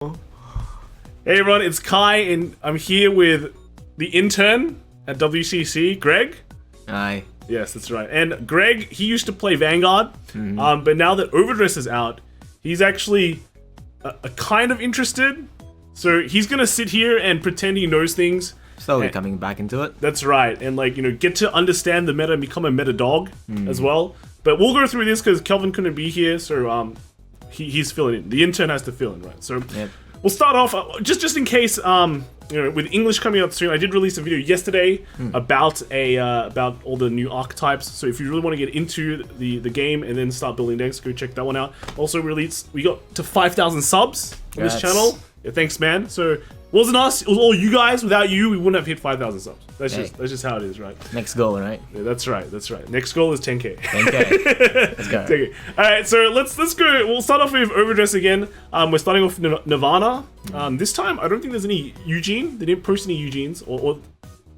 Hey everyone, it's Kai, and I'm here with the intern at WCC, Greg. Aye. Yes, that's right. And Greg, he used to play Vanguard, but now that overDress is out, he's actually a kind of interested. So he's gonna sit here and pretend he knows things. Slowly coming back into it. That's right, and get to understand the meta and become a meta dog as well. But we'll go through this because Kelvin couldn't be here, so he's filling in. The intern has to fill in, right? So. Yep. We'll start off just in case with English coming out soon. I did release a video yesterday about all the new archetypes. So if you really want to get into the game and then start building decks, go check that one out. Also we got to 5,000 subs on this channel. Yeah, thanks, man. So it wasn't us, it was all you guys. Without you, we wouldn't have hit 5,000 subs. That's just how it is, right? Next goal, right? Yeah, that's right. Next goal is 10k. 10k. Let's go. 10K. All right, so let's go. We'll start off with overDress again. We're starting off with Nirvana. This time, I don't think there's any Eugene. They didn't post any Eugenes, or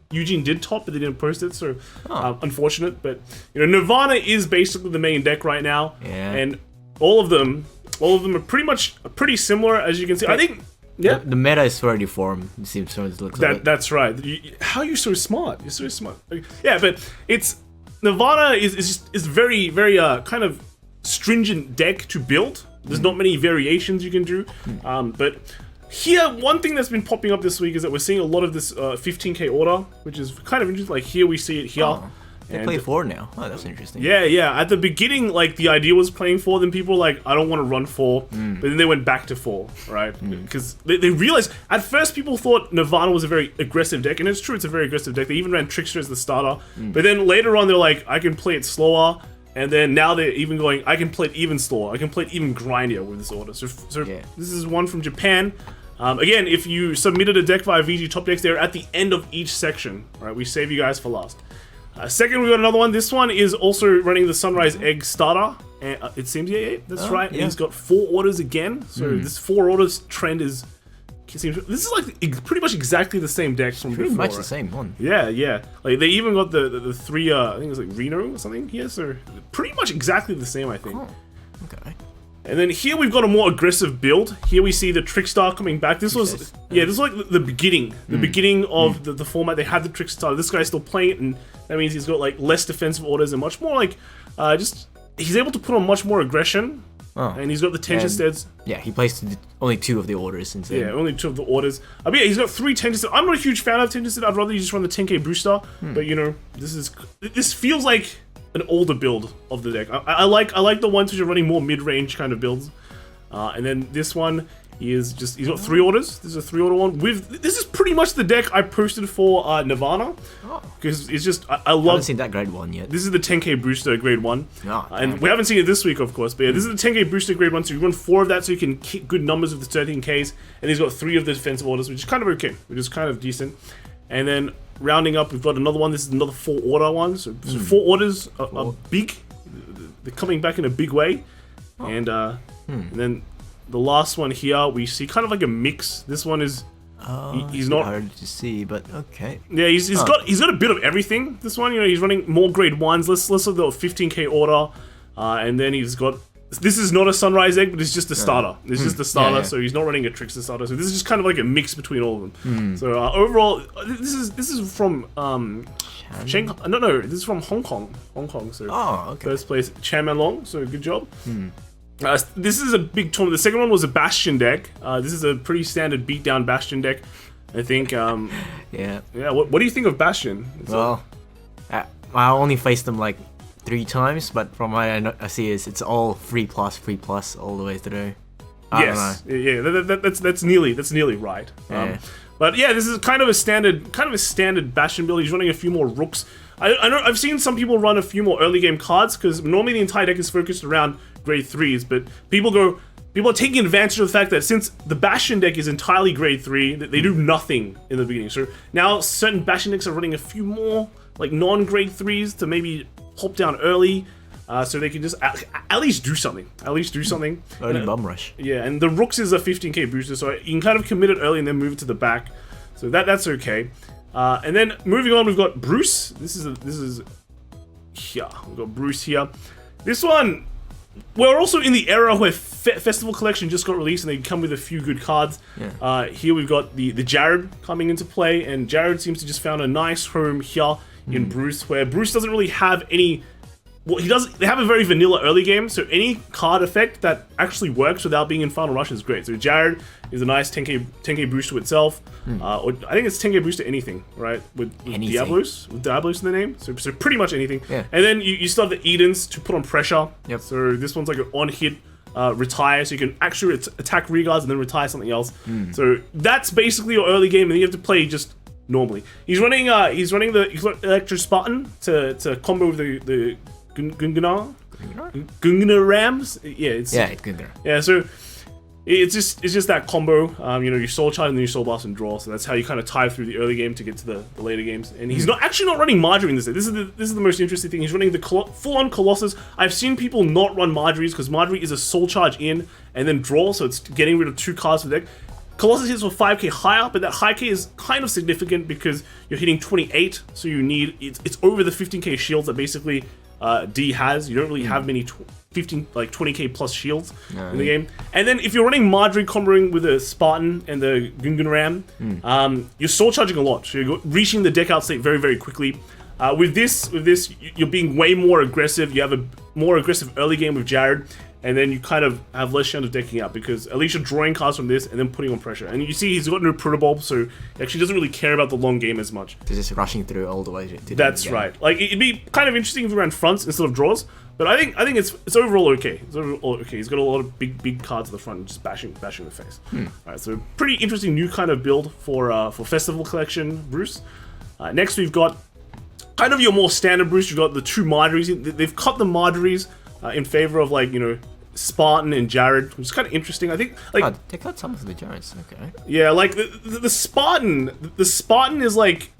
Eugene did top, but they didn't post it. So unfortunate. But Nirvana is basically the main deck right now, and all of them are pretty similar, as you can see. I think. Yeah, the meta is already formed. It seems from the looks of it. That's right. How are you so smart? You're so smart. Yeah, but Nirvana is very kind of stringent deck to build. There's not many variations you can do. But here, one thing that's been popping up this week is that we're seeing a lot of this 15k order, which is kind of interesting. Like here we see it here. They play 4 now. Oh, that's interesting. Yeah. At the beginning, the idea was playing 4, then people were like, I don't want to run 4. But then they went back to 4, right? Because they realized, at first people thought Nirvana was a very aggressive deck, and it's true, it's a very aggressive deck. They even ran Trickster as the starter. But then later on, they're like, I can play it slower. And then now they're even going, I can play it even slower. I can play it even grindier with this order. So this is one from Japan. Again, if you submitted a deck via VG Top Decks, they're at the end of each section. Right? We save you guys for last. Second, we got another one. This one is also running the Sunrise Egg starter. And it seems, that's right. Yeah. And he's got 4 orders again. So this 4 orders trend this is like pretty much exactly the same deck from before. Pretty much the same one. Yeah. Like they even got the 3, I think it was like Reno or something here. So pretty much exactly the same, I think. Oh, okay. And then here we've got a more aggressive build. Here we see the Trickstar coming back. This was this was like the beginning. The beginning of the format. They had the Trickstar. This guy's still playing it, and that means he's got like less defensive orders and much more he's able to put on much more aggression. And he's got the tension steads. Yeah, he plays only 2 of the orders instead. Yeah, only 2 of the orders. But yeah, he's got 3 tension steads. I'm not a huge fan of tension steads. I'd rather you just run the 10k booster. But this feels like an older build of the deck. I like the ones which are running more mid-range kind of builds. And then this one is he's got 3 orders. This is a 3 order one. This is pretty much the deck I posted for Nirvana. Because it's just, I love... I haven't seen that grade 1 yet. This is the 10k booster grade 1. And we haven't seen it this week, of course. But yeah, this is the 10k booster grade 1. So you run 4 of that so you can keep good numbers of the 13ks. And he's got 3 of the defensive orders, which is kind of okay. Which is kind of decent. And then rounding up, we've got another one. This is another 4 order one. So 4 orders are big. They're coming back in a big way. And then the last one here, we see kind of like a mix. This one is he's not hard to see, but okay. Yeah, he's got a bit of everything. This one, he's running more grade 1s. Let's of the 15k order, and then he's got. This is not a Sunrise Egg, but it's just a starter. It's just a starter, so he's not running a Trickster starter. So this is just kind of like a mix between all of them. So overall, this is from Shanghai. No, this is from Hong Kong. So first place, Chairman Long. So good job. This is a big tournament. The second one was a Bastion deck. This is a pretty standard beatdown Bastion deck, I think. Yeah. What do you think of Bastion? I only faced them like 3 times, but from what I see it's all 3+ all the way through. I don't know. That's nearly right. But yeah, this is kind of a standard Bastion build. He's running a few more rooks. I know I've seen some people run a few more early game cards because normally the entire deck is focused around grade 3s, but people are taking advantage of the fact that since the Bastion deck is entirely grade 3, they do nothing in the beginning. So now certain Bastion decks are running a few more like non-grade 3s to maybe hop down early, so they can just at least do something. Early bum rush. Yeah, and the Rooks is a 15k booster, so you can kind of commit it early and then move it to the back. So that's okay. And then moving on, we've got Bruce. This is here. We've got Bruce here. This one, we're also in the era where Festival Collection just got released, and they come with a few good cards. Yeah. Here we've got the Jared coming into play, and Jared seems to just found a nice home here in Bruce, where Bruce doesn't really have any. Well, they have a very vanilla early game, so any card effect that actually works without being in Final Rush is great. So Jared is a nice 10k boost to itself. Or I think it's 10k boost to anything, right? With Diablos in the name. So pretty much anything. Yeah. And then you still have the Edens to put on pressure. Yep. So this one's like an on-hit retire, so you can actually attack reguards and then retire something else. So that's basically your early game, and then you have to play just normally. He's running the Electro Spartan to combo with the Gungana Rams. It's Gungana. Yeah, so it's just that combo. You Soul Charge and then you Soul Blast and draw. So that's how you kind of tie through the early game to get to the later games. And he's not running Marjorie in this. This is the most interesting thing. He's running the full-on Colossus. I've seen people not run Marjories because Marjorie is a Soul Charge in and then draw, so it's getting rid of 2 cards for the deck. Colossus hits for 5k higher, but that high K is kind of significant because you're hitting 28, so you need it's over the 15k shields that basically D has. You don't really have many 20k plus shields in the game. And then if you're running Marjorie comboing with a Spartan and the Gungan Ram, you're soul charging a lot. So you're reaching the deck out state very, very quickly. With this, you're being way more aggressive. You have a more aggressive early game with Jared, and then you kind of have less chance of decking out because at least you're drawing cards from this and then putting on pressure. And you see he's got no Protobulb, so he actually doesn't really care about the long game as much. He's just rushing through all the way to the That's game. right. Like it'd be kind of interesting if we ran fronts instead of draws, but I think it's overall okay. It's overall okay. He's got a lot of big cards at the front and just bashing the face. Alright, so pretty interesting new kind of build for Festival Collection Bruce. Next we've got kind of your more standard Bruce. You've got the 2 Marjories. They've cut the Marjories in favor of Spartan and Jared, which is kind of interesting. I think they cut some of the Jareds. Okay. Yeah, like the Spartan. The Spartan is like,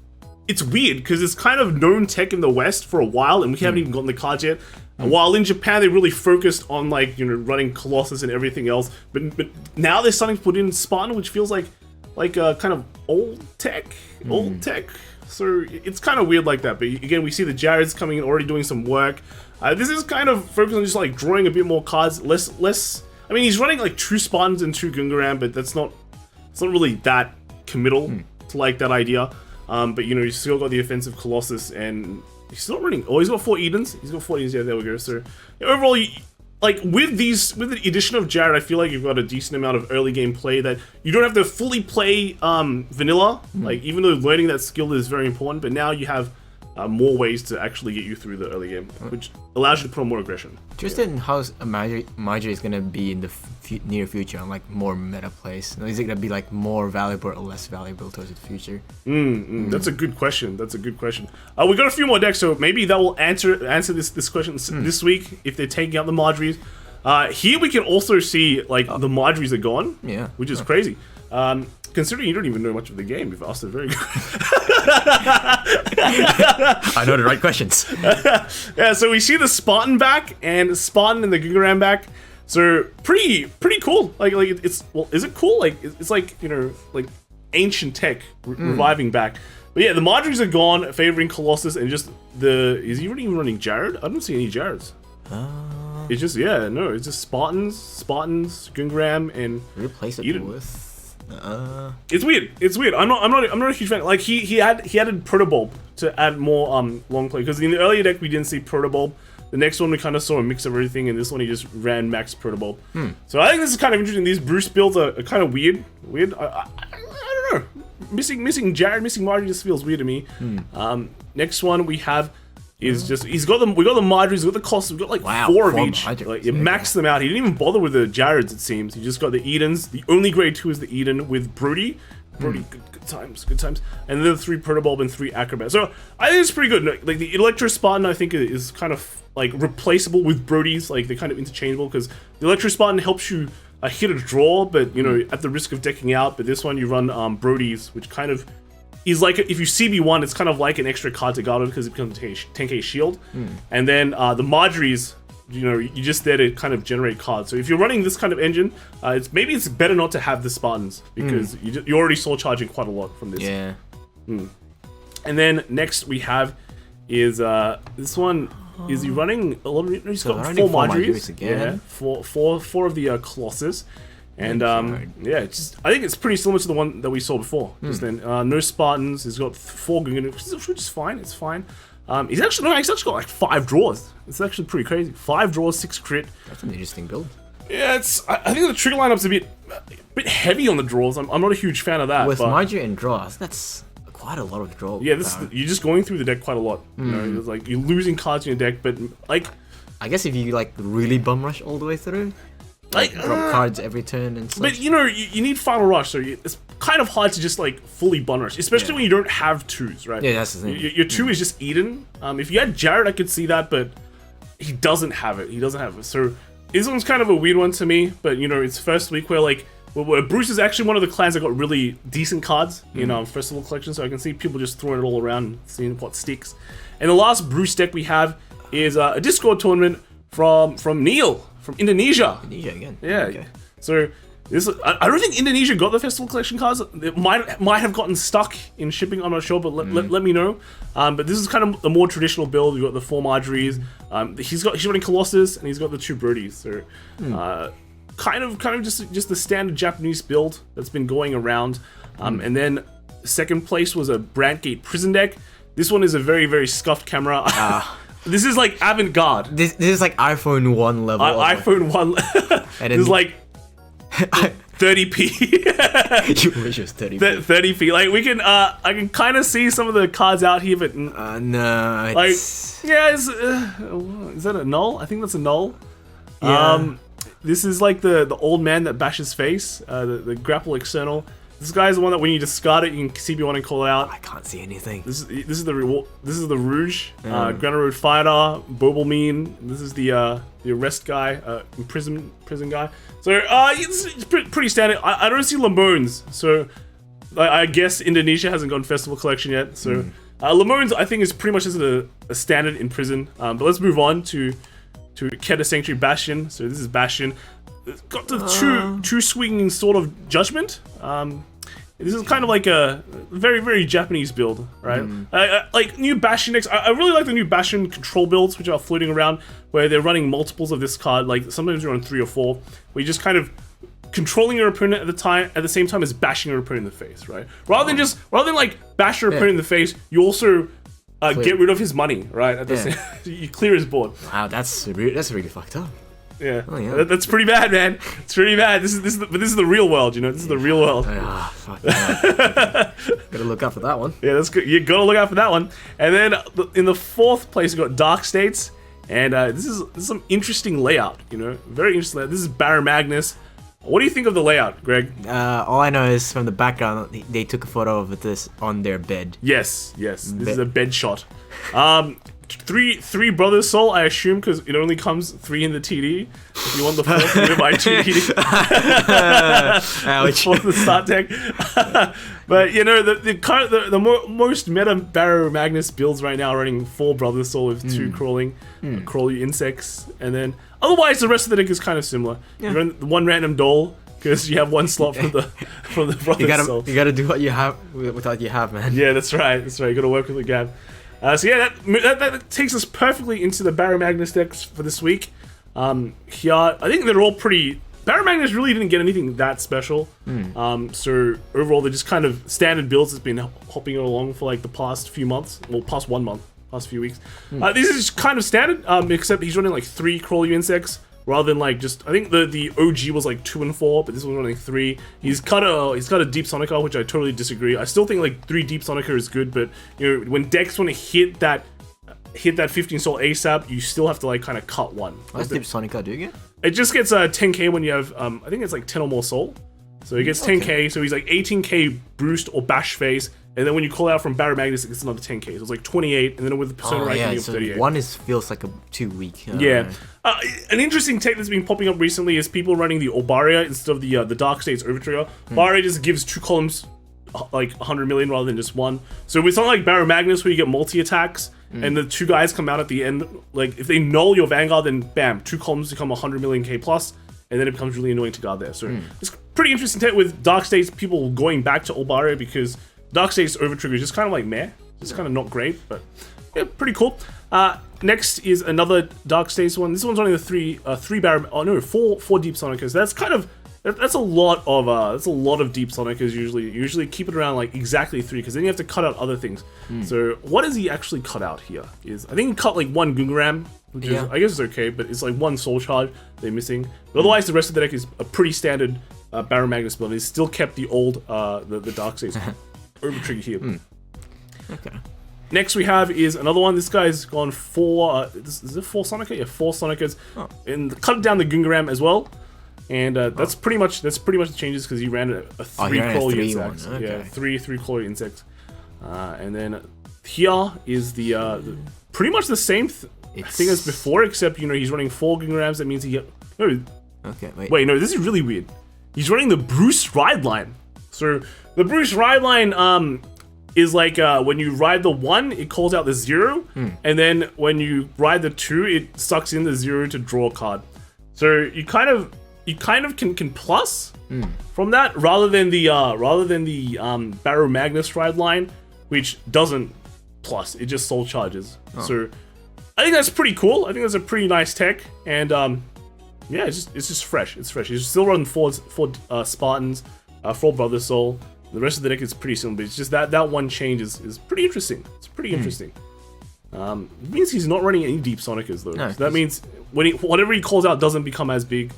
it's weird because it's kind of known tech in the West for a while, and we haven't even gotten the cards yet. While in Japan they really focused on running Colossus and everything else, but now they're starting to put in Spartan, which feels like kind of old tech. So it's kind of weird like that. But again, we see the Jareds coming in already doing some work. This is kind of focused on just drawing a bit more cards, less. I mean, he's running 2 Spartans and 2 Gungaram, but it's not really that committal to that idea. But he's still got the offensive Colossus, and he's still running. Oh, he's got 4 Edens. He's got 4 Edens. Yeah, there we go. So overall, with the addition of Jared, I feel like you've got a decent amount of early game play that you don't have to fully play vanilla. Even though learning that skill is very important, but now you have more ways to actually get you through the early game, which allows you to put on more aggression. Interested in how Marjorie is gonna be in the near future on more meta plays. Is it gonna be more valuable or less valuable towards the future? That's a good question. We got a few more decks, so maybe that will answer this question this week if they're taking out the Marjories. Here we can also see the Marjories are gone, which is crazy. Considering you don't even know much of the game, you've asked a very good I know the right questions. Yeah, so we see the Spartan back and the Spartan and the Gungaram back. So pretty cool. Is it cool? It's ancient tech reviving back. But yeah, the Marjories are gone, favoring Colossus, and just is he even running Jared? I don't see any Jareds. It's just it's just Spartans, Gungaram, and replace it with. It's weird. I'm not a huge fan. He added Protobulb to add more long play, because in the earlier deck we didn't see Protobulb. The next one we kind of saw a mix of everything, and this one he just ran max Protobulb. So I think this is kind of interesting. These Bruce builds are kind of weird. I don't know. Missing Jared, missing Marjorie just feels weird to me. Next one we have is just we got the Marjories, we got the Colossus, we got 4 of each. You maxed them out. He didn't even bother with the Jareds, it seems. He just got the Edens. The only grade 2 is the Eden with Brody. Good times. And then the 3 Protobulb and 3 Acrobat. So I think it's pretty good. The Electro Spartan I think is kind of replaceable with Brody's. They're kind of interchangeable because the Electro Spartan helps you hit a draw, but at the risk of decking out. But this one you run Brody's, which kind of is if you CB1, it's kind of like an extra card to guard it because it becomes a 10k shield. And then the Marjories, you're just there to kind of generate cards. So if you're running this kind of engine, it's better not to have the Spartans because you're already soul charging quite a lot from this. Yeah. And then next we have is this one. is he running a lot of... He's got running 4 4 Marjories again. Yeah, four of the Colossus. And yeah, I think it's pretty similar to the one that we saw before. Just then, no Spartans. He's got 4 Gunganoo, which is fine. It's fine. He's actually got like 5 draws. It's actually pretty crazy. 5 draws, 6 crit. That's an interesting build. Yeah, I think the trigger lineup's a bit heavy on the draws. I'm not a huge fan of that. With Marjorie and draws, that's quite a lot of draw. Yeah, you're just going through the deck quite a lot. You know, it's like you're losing cards in your deck, but like, I guess if you like really bum rush all the way through, like drop cards every turn and stuff. But you know, you need final rush, so it's kind of hard to just like fully bum rush, especially when you don't have 2s, right? Yeah, that's the thing. Your 2 is just Eden. If you had Jared, I could see that, but he doesn't have it. So this one's kind of a weird one to me, but you know, it's first week where Bruce is actually one of the clans that got really decent cards in Festival Collection, so I can see people just throwing it all around and seeing what sticks. And the last Bruce deck we have is a Discord tournament from Neil from Indonesia. Indonesia again. Yeah. Okay. So this, I don't think Indonesia got the Festival Collection cards. It might have gotten stuck in shipping. I'm not sure, but let me know. But this is kind of the more traditional build. We've got the 4 Marjories. He's running Colossus and he's got the 2 Brodies. So kind of just the standard Japanese build that's been going around. And then second place was a Brandgate Prison deck. This one is a very, very scuffed camera. This is like avant-garde. This is like iPhone 1 level. iPhone 1. And this is like 30p. You wish it was 30p. 30p. Like we can, I can kind of see some of the cards out here, but no, like, it's... yeah, is that a null? I think that's a null. Yeah. This is like the old man that bashes face. The Grappler external. This guy is the one that when you discard it, you can CB1 and call it out. I can't see anything. This is the Rouge, Granite Road Fighter, Bobalmean. This is the arrest guy, prison guy. So it's pretty standard. I don't see Lamones, so I guess Indonesia hasn't gotten Festival Collection yet. So Lamones I think is pretty much just a standard in prison. But let's move on to Keta Sanctuary Bastion. So this is Bastion. It's got the two swinging Sword of Judgment. This is kind of like a very, very Japanese build, right? Like new Bastion decks. I really like the new Bastion control builds, which are floating around, where they're running multiples of this card. Like sometimes you're on 3 or 4, where you're just kind of controlling your opponent at the same time as bashing your opponent in the face, right? Rather than like bash your opponent in the face, you also get rid of his money, right? At the same, you clear his board. Wow, that's really fucked up. Yeah, that's pretty bad, man. It's pretty bad. This is the real world, you know. This is the real world. Fuck that. Gotta look out for that one. Yeah, that's good. You gotta look out for that one. And then in the 4th place, we got Dark States, and this is some interesting layout. You know, very interesting layout. This is Baromagnes. What do you think of the layout, Greg? All I know is from the background, they took a photo of this on their bed. Yes. This is a bed shot. Three Brothers Soul, I assume, because it only comes 3 in the TD. If you want the 4th, you buy 2 TD. For the start deck. But you know, the most meta Baromagnes builds right now are running 4 Brothers Soul with 2 crawling insects, and then otherwise the rest of the deck is kind of similar. You run 1 random Dole because you have 1 slot from the Brothers Soul. You gotta do what you have with what you have, man. Yeah, that's right. You gotta work with the gap. So yeah, that takes us perfectly into the Baromagnes decks for this week. Here, I think they're all pretty... Baromagnes really didn't get anything that special. So overall, they're just kind of standard builds that's been hopping along for like the past few months. Well, past 1 month, past few weeks. This is kind of standard, except he's running like 3 Crawly Insects. Rather than like just, I think the OG was like 2 and 4, but this one's running 3. He's got a Deep Sonica, which I totally disagree. I still think like 3 Deep Sonica is good, but you know, when decks want to hit that 15 soul ASAP, you still have to like kind of cut 1. What's Deep Sonica do again? It just gets 10k when you have I think it's like 10 or more soul. So he gets 10k, so he's like 18k boost or bash phase. And then when you call out from Baromagnes, it gets another 10k. So it's like 28, and then with the Persona ranking, you have 38. 1 feels like too weak. An interesting tech that's been popping up recently is people running the Obaria instead of the Dark States Overtrigger. Obaria just gives 2 columns like 100 million rather than just 1. So with something like Baromagnes where you get multi-attacks, and the 2 guys come out at the end, like if they null your Vanguard, then bam, 2 columns become 100 million K plus, and then it becomes really annoying to guard there. So it's pretty interesting tech with Dark States, people going back to Obaria Dark States Overtrigger is just kind of like meh. It's kind of not great, but yeah, pretty cool. next is another Dark States one. This one's only the four Deep Sonicas. That's kind of that's a lot of Deep Sonicas usually. Usually keep it around like exactly 3 because then you have to cut out other things. So what does he actually cut out here? Is I think he cut like 1 Gungaram, which is, I guess it's okay, but it's like 1 Soul Charge they're missing. But otherwise the rest of the deck is a pretty standard Baromagnes build. He's still kept the old the Dark States over trigger here. Okay. Next we have is another one. This guy's gone 4. Is it 4 Sonica? Yeah, 4 Sonicas, and cut down the Gungaram as well. And that's pretty much the changes because he ran a 3 quality insects. Okay. Yeah, 3 quality insects. And then here is the pretty much the same thing as before, except he's running 4 Gungarams. That means wait, no, this is really weird. He's running the Bruce Ride line. So the Bruce Ride line is like when you ride the 1, it calls out the 0, and then when you ride the 2, it sucks in the 0 to draw a card. So you kind of can plus from that rather than the Baromagnes Ride line, which doesn't plus. It just soul charges. So I think that's pretty cool. I think that's a pretty nice tech, and yeah, it's just fresh. It's fresh. He's still running 4 Spartans, 4 Brother Soul. The rest of the deck is pretty similar, but it's just that one change is pretty interesting. It's pretty interesting. It means he's not running any Deep Sonicas though. No, so that means whatever he calls out doesn't become as big,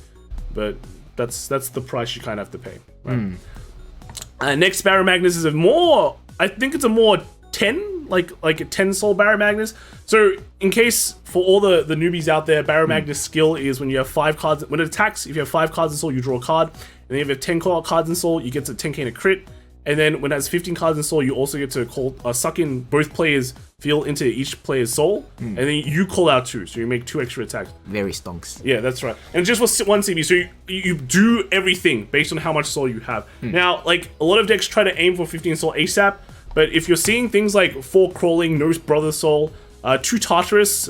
but that's the price you kind of have to pay. Right? Next Baromagnes is I think it's a more 10, like a 10 soul Baromagnes. So in case for all the newbies out there, Baromagnes skill is when you have 5 cards, when it attacks, if you have 5 cards in soul, you draw a card, and then if you have 10 cards in soul, you get to 10k in a crit. And then when it has 15 cards in soul, you also get to suck in both players' feel into each player's soul, and then you call out 2, so you make 2 extra attacks. Very stonks. Yeah, that's right. And just for 1 CB, so you do everything based on how much soul you have. Now, like, a lot of decks try to aim for 15 soul ASAP, but if you're seeing things like 4 Crawling, no Brother Soul, 2 Tartarus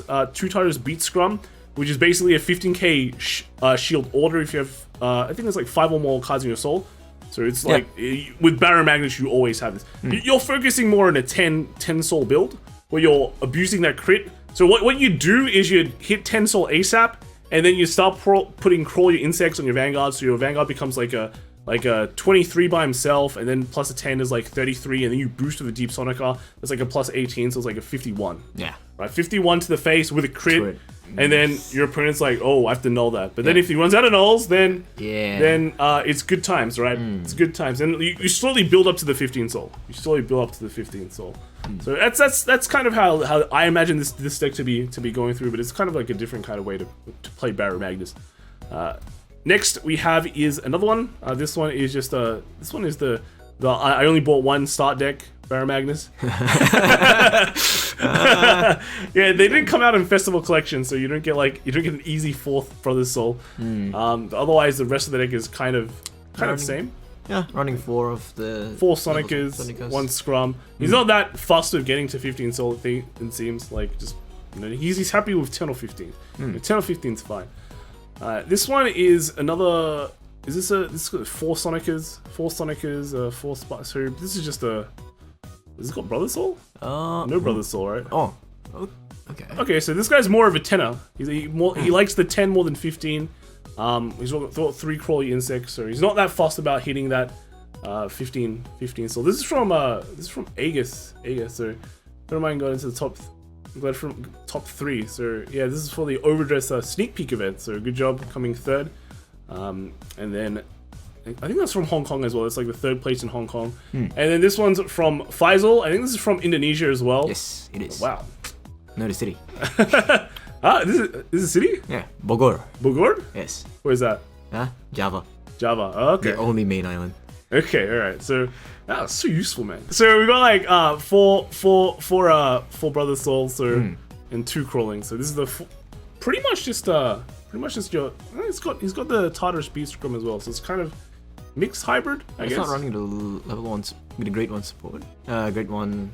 Beat Scrum, which is basically a 15k shield order if you have, I think there's like 5 or more cards in your soul. So it's like, with Baromagnes, you always have this. You're focusing more on a 10 soul build, where you're abusing that crit. So what you do is you hit 10 soul ASAP, and then you start putting Crawl your insects on your Vanguard, so your Vanguard becomes like a 23 by himself, and then plus a 10 is like 33, and then you boost with a Deep Sonica, that's like a plus 18, so it's like a 51. Yeah. Right, 51 to the face with a crit. And then your opponent's like, oh, I have to null that. But then if he runs out of nulls, then it's good times, right? It's good times. And you slowly build up to the 15 soul. So that's kind of how I imagine this deck to be going through, but it's kind of like a different kind of way to play Baromagnes. Next we have is another one. This one is just this one is the I only bought 1 start deck Baromagnes. Yeah, they didn't come out in Festival Collection, so you don't get an easy 4th Brother Soul. Otherwise, the rest of the deck is kind of the same. Yeah, running 4 of the 4 Sonicas, 1 Scrum. He's not that fussed with getting to 15 Soul. It seems like just he's happy with 10 or 15. 10 or 15 is fine. This one is another. Is this 4 Sonicas? 4 Sonicas, 4 spots. So this is just a. Is it got Brother Soul? No Brother Soul, right? Oh, okay. Okay, so this guy's more of a 10er. He likes the 10 more than 15. He's got 3 Crawly insects, so he's not that fussed about hitting that 15 soul. This is from Aegis. So don't mind going into the top. I'm glad from top 3. So yeah, this is for the overdress sneak peek event. So good job coming 3rd. And then I think that's from Hong Kong as well. It's like the 3rd place in Hong Kong. And then this one's from Faisal. I think this is from Indonesia as well. Yes, it is. Wow. No, the city. This is a city? Yeah, Bogor. Bogor? Yes. Where's that? Java. Java. Oh, okay. The only main island. Okay, all right. So that's so useful, man. So we got like four Brother Soul, so and 2 Crawling. So this is the pretty much just your. He's got the Tartarus Beast Scrum as well, so it's kind of mixed hybrid, I guess. It's not running the level 1 with the Great 1 support. Great 1.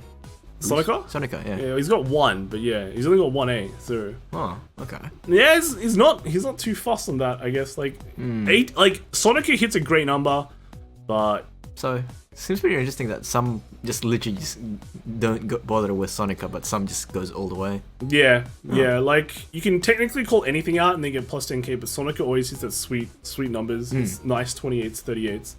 Sonica, yeah. Yeah, he's got 1, but yeah, he's only got 1A. So. Oh, okay. Yeah, he's not too fussed on that, I guess. Like 8, like Sonica hits a great number, but So seems pretty interesting that some just literally just don't bother with Sonica, but some just goes all the way. Yeah, yeah. Like you can technically call anything out and they get plus 10k, but Sonica always hits that sweet numbers. It's nice 28s, 38s.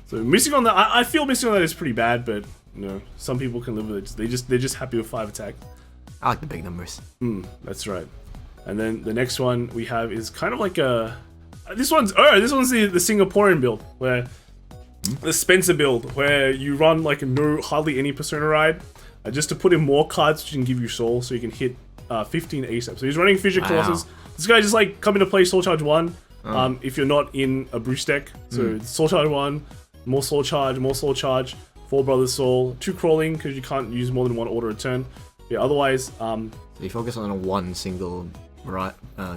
So missing on that, I feel missing on that is pretty bad, but you know, some people can live with it. They're just happy with 5 attack. I like the big numbers. That's right. And then the next one we have is kind of like a. This one's the Singaporean build where. The Spencer build, where you run like hardly any Persona ride, just to put in more cards which can give you soul, so you can hit 15 ASAP. So he's running Fissure Colossus. This guy just like coming to play Soul Charge 1 if you're not in a Bruce deck. So Soul Charge 1, more Soul Charge, 4 Brothers Soul, 2 Crawling because you can't use more than 1 order a turn. Yeah, otherwise... so you focus on one single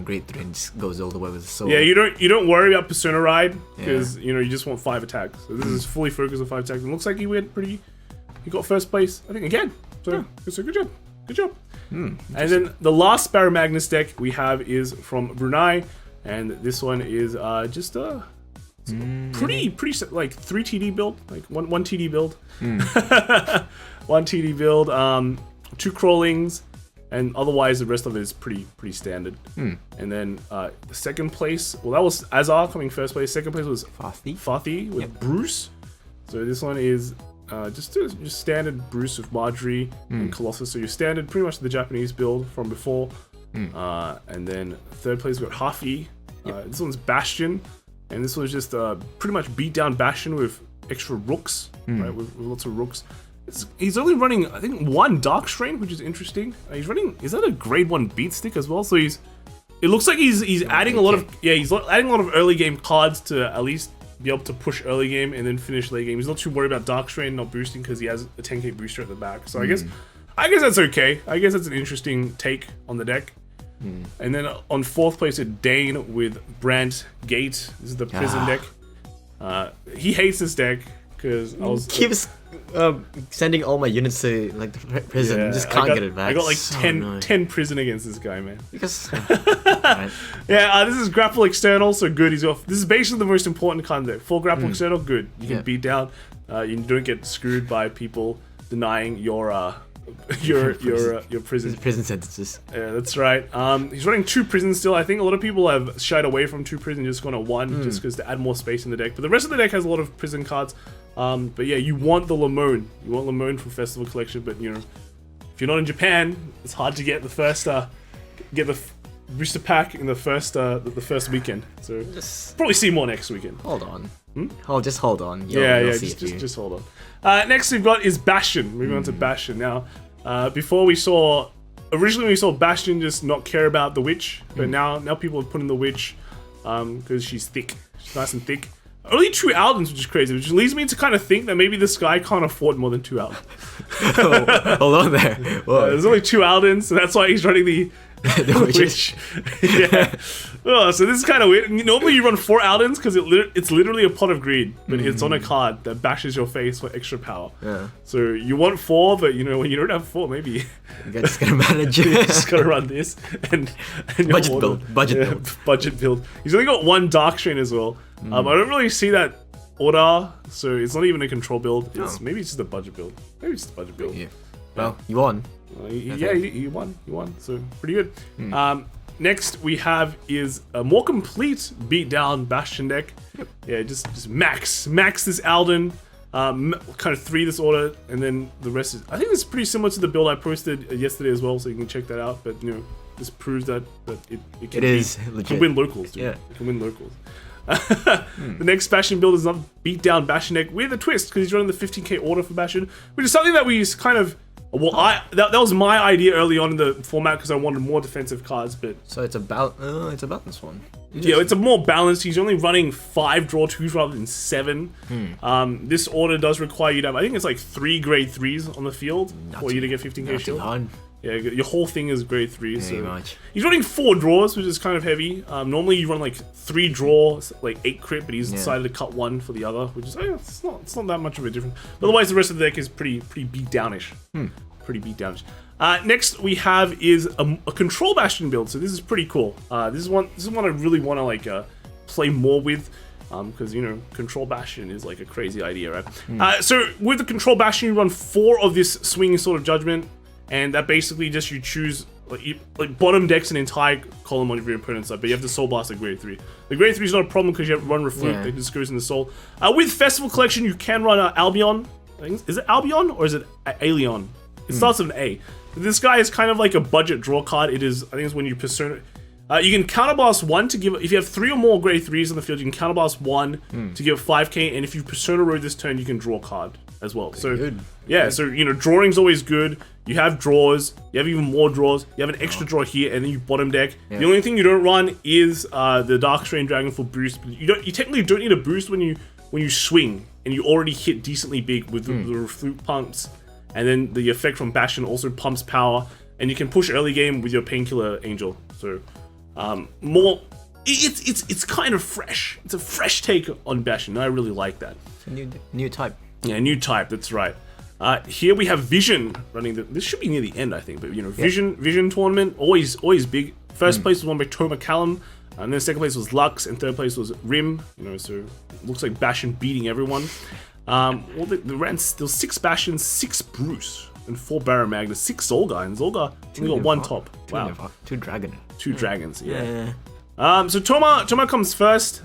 grade 3 and just goes all the way with the soul. Yeah, you don't worry about Persona Ride because you know you just want 5 attacks. So this is fully focused on 5 attacks. And it looks like he got first place I think again. So good job. And then the last Baromagnes deck we have is from Brunei, and this one is just a pretty like 3 TD build, like one TD build, 1 TD build, 2 Crawlings. And otherwise, the rest of it is pretty standard. And then the second place, well, that was Azar coming first place. Second place was Fathi with Bruce. So this one is just standard Bruce with Marjorie and Colossus. So your standard, pretty much the Japanese build from before. And then third place we got Hafi. This one's Bastion, and this one's just pretty much beat down Bastion with extra rooks, right? With lots of rooks. He's only running, I think, 1 Dark Strain, which is interesting. He's running, is that a grade 1 beat stick as well? So it looks like he's adding a lot of, he's adding a lot of early game cards to at least be able to push early game and then finish late game. He's not too worried about Dark Strain not boosting because he has a 10k booster at the back. So I guess that's okay. I guess that's an interesting take on the deck. And then on 4th place at Dane with Brand Gate. This is the prison deck. He hates this deck because I was keeps sending all my units to like the prison. Just can't get it back. I got like 10 prison against this guy, man. Because this is Grapple External, so good. This is basically the most important card deck. 4 Grapple External, good. You can beat down. You don't get screwed by people denying your prison sentences. Yeah, that's right. He's running 2 prisons still. I think a lot of people have shied away from 2 prison, just gone to 1 just because to add more space in the deck. But the rest of the deck has a lot of prison cards. But yeah, you want the Lamone. You want Lamone from Festival Collection, but you know, if you're not in Japan, it's hard to get the first get the booster pack in the first weekend. So probably see more next weekend. Hold on. Just hold on. Just hold on. Next we've got is Bastion. Moving on to Bastion now. Before originally we saw Bastion just not care about the witch, but now people are putting the witch because she's thick. She's nice and thick. Only 2 Aldens, which is crazy, which leads me to kind of think that maybe this guy can't afford more than 2 Aldens. Hold on there. There's only 2 Aldens, so that's why he's running the witch. Yeah. So this is kind of weird. Normally you run 4 Aldens because it's literally a pot of greed, but it's on a card that bashes your face for extra power. Yeah. So you want 4, but you know when you don't have 4, maybe you're just gonna manage it. You're just gonna run this and budget build. He's only got 1 Dark Strain as well. I don't really see that order, so it's not even a control build. Maybe it's just a budget build. Yeah. Well, you won. He won. So pretty good. Next we have is a more complete beatdown Bastion deck. Yeah, just max this Alden, kind of 3 this order, and then the rest is. I think it's pretty similar to the build I posted yesterday as well, so you can check that out. But you know, this proves that it can win locals. Dude. Yeah, it can win locals. The next Bastion build is another beatdown Bastion deck with a twist because he's running the 15k order for Bastion, which is something that we kind of. Well, that was my idea early on in the format because I wanted more defensive cards, but so it's about this one. Yeah, it's a more balanced. He's only running 5 draw 2s rather than 7. This order does require you to have, I think it's like 3 grade 3s on the field for you to get 15k shield. Yeah, your whole thing is grade 3. So he's running 4 draws, which is kind of heavy. Normally you run like 3 draws, like 8 crit, but he's decided to cut 1 for the other, which is it's not that much of a difference. But otherwise, the rest of the deck is pretty beat downish. Pretty beat downish. Next we have is a control Bastion build. So this is pretty cool. This is one I really want to like play more with. because, you know, Control Bastion is like a crazy idea, right? So with the Control Bastion, you run 4 of this Swinging Sword of Judgment, and that basically just you choose, like bottom decks an entire column on your opponent's side, but you have to Soul Blast at grade 3. The grade 3 is not a problem because you have run Reflect, that just goes in the soul. With Festival Collection, you can run Albion. Is it Albion or is it Aelion? It starts with an A. This guy is kind of like a budget draw card. It is, I think it's when you Persona... you can counterblast 1 to give... If you have 3 or more grade 3s on the field, you can counterblast 1 to give 5k, and if you Persona Road this turn, you can draw a card as well. So, good. Yeah, so, you know, drawing's always good. You have draws, you have even more draws, you have an extra draw here, and then you bottom deck. Yeah. The only thing you don't run is the Dark Strain Dragon for boost. You technically don't need a boost when you swing, and you already hit decently big with the flute pumps, and then the effect from Bastion also pumps power, and you can push early game with your Painkiller Angel. So, more... It's kind of fresh. It's a fresh take on Bastion, and I really like that. It's a new type. Yeah, new type, that's right. Here we have Vision running this should be near the end, I think, but you know, Vision tournament, always big. First place was won by Toma Callum, and then second place was Lux, and third place was Rim, you know, so it looks like Bastion beating everyone. Well, they ran still 6 Bastion, 6 Bruce, and 4 Baromagnes, 6 Zorga, and Zorga only got 1 top. Wow. 2 Dragon. 2 dragons, yeah. So Toma comes first.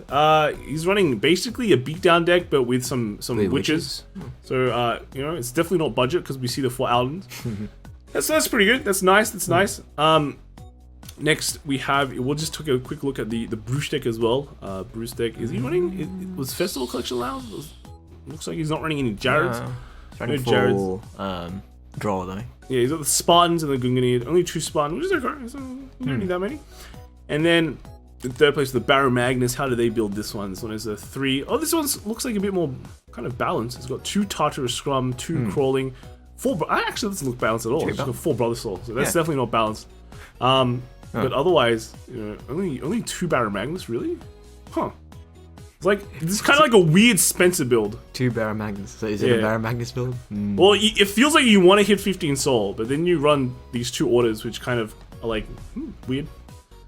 He's running basically a beatdown deck, but with some witches. So you know, it's definitely not budget because we see the 4 Aldens. That's pretty good. That's nice. That's nice. Next we have. We'll just take a quick look at the Bruce deck as well. Bruce deck, is he running? Was Festival Collection allowed? Looks like he's not running any Jareds. He's running full draw though. Yeah, he's got the Spartans and the Gunganir. Only 2 Spartans, which is okay. So you don't need that many. And then in third place, the Baromagnes. How do they build this one? This one is a 3. Oh, this one looks like a bit more kind of balanced. It's got 2 Tartarus Scrum, 2 Crawling, 4... Actually, doesn't look balanced at all. It's got 4 Brother Soul, so that's definitely not balanced. But otherwise, you know, only 2 Baromagnes, really? Huh. It's like, this is kind of like a weird Spencer build. 2 Baromagnes. So is it a Baromagnes build? Well, it feels like you want to hit 15 Soul, but then you run these 2 orders, which kind of are like, weird.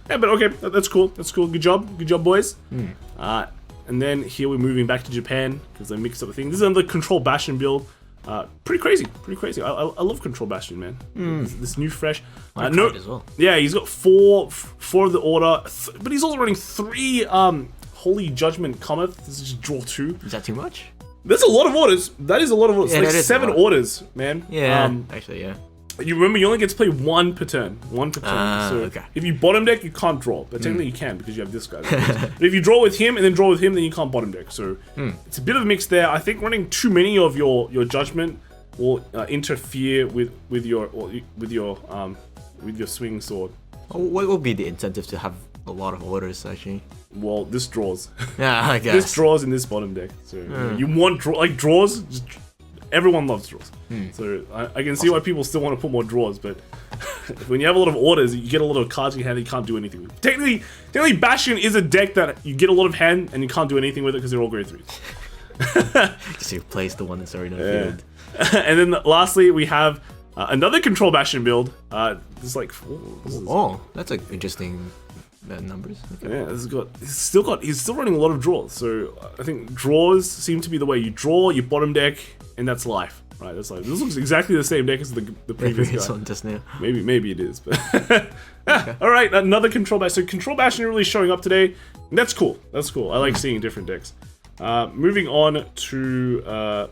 Yeah, but okay, that's cool. That's cool. Good job, boys. And then here we're moving back to Japan because they mixed up the thing. This is another Control Bastion build. Pretty crazy. I love Control Bastion, man. This new fresh. No, as well. Yeah, he's got 4 of the order, but he's also running 3 Holy Judgment Cometh. This is draw 2. Is that too much? That's a lot of orders. That is a lot of orders. Yeah, it's like 7 orders, man. Yeah, actually, yeah. You remember, you only get to play 1 per turn. 1 per turn. So okay. If you bottom deck, you can't draw. But technically you can because you have this guy. But if you draw with him and then draw with him, then you can't bottom deck. So it's a bit of a mix there. I think running too many of your judgment will interfere with your swing sword. What will be the incentive to have a lot of orders, actually? Well, this draws. Yeah, I guess. This draws in this bottom deck. So you want draws. Everyone loves draws. So I can see why people still want to put more draws, but when you have a lot of orders, you get a lot of cards in your hand that you can't do anything with. Technically Bastion is a deck that you get a lot of hand and you can't do anything with it because they're all grade 3s. Just replace the one that's already in the field. And then lastly, we have another Control Bastion build. There's like... that's like interesting numbers. Okay. Yeah, he's still running a lot of draws. So I think draws seem to be the way you draw, you bottom deck, and that's life, right? That's life. This looks exactly the same deck as the previous guy. One just now. Maybe it is, but okay. All right, another Control Bastion. So Control Bastion really showing up today. That's cool. That's cool. I like seeing different decks. Moving on to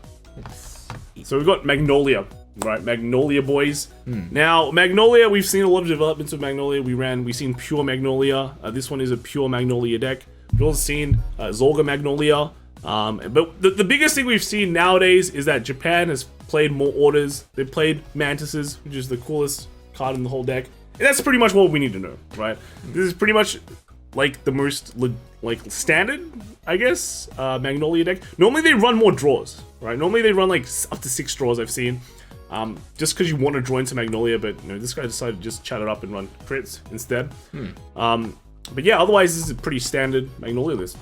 so we've got Magnolia. Right, Magnolia boys. Now, Magnolia, we've seen a lot of developments of Magnolia. We've seen pure Magnolia. This one is a pure Magnolia deck. We've also seen Zorga Magnolia. But the biggest thing we've seen nowadays is that Japan has played more orders. They've played Mantises, which is the coolest card in the whole deck. And that's pretty much what we need to know, right? This is pretty much like the most standard, I guess, Magnolia deck. Normally they run more draws, right? Normally they run like up to 6 draws I've seen. Just because you want to draw into Magnolia, but you know, this guy decided to just chat it up and run crits instead. But yeah, otherwise this is a pretty standard Magnolia list.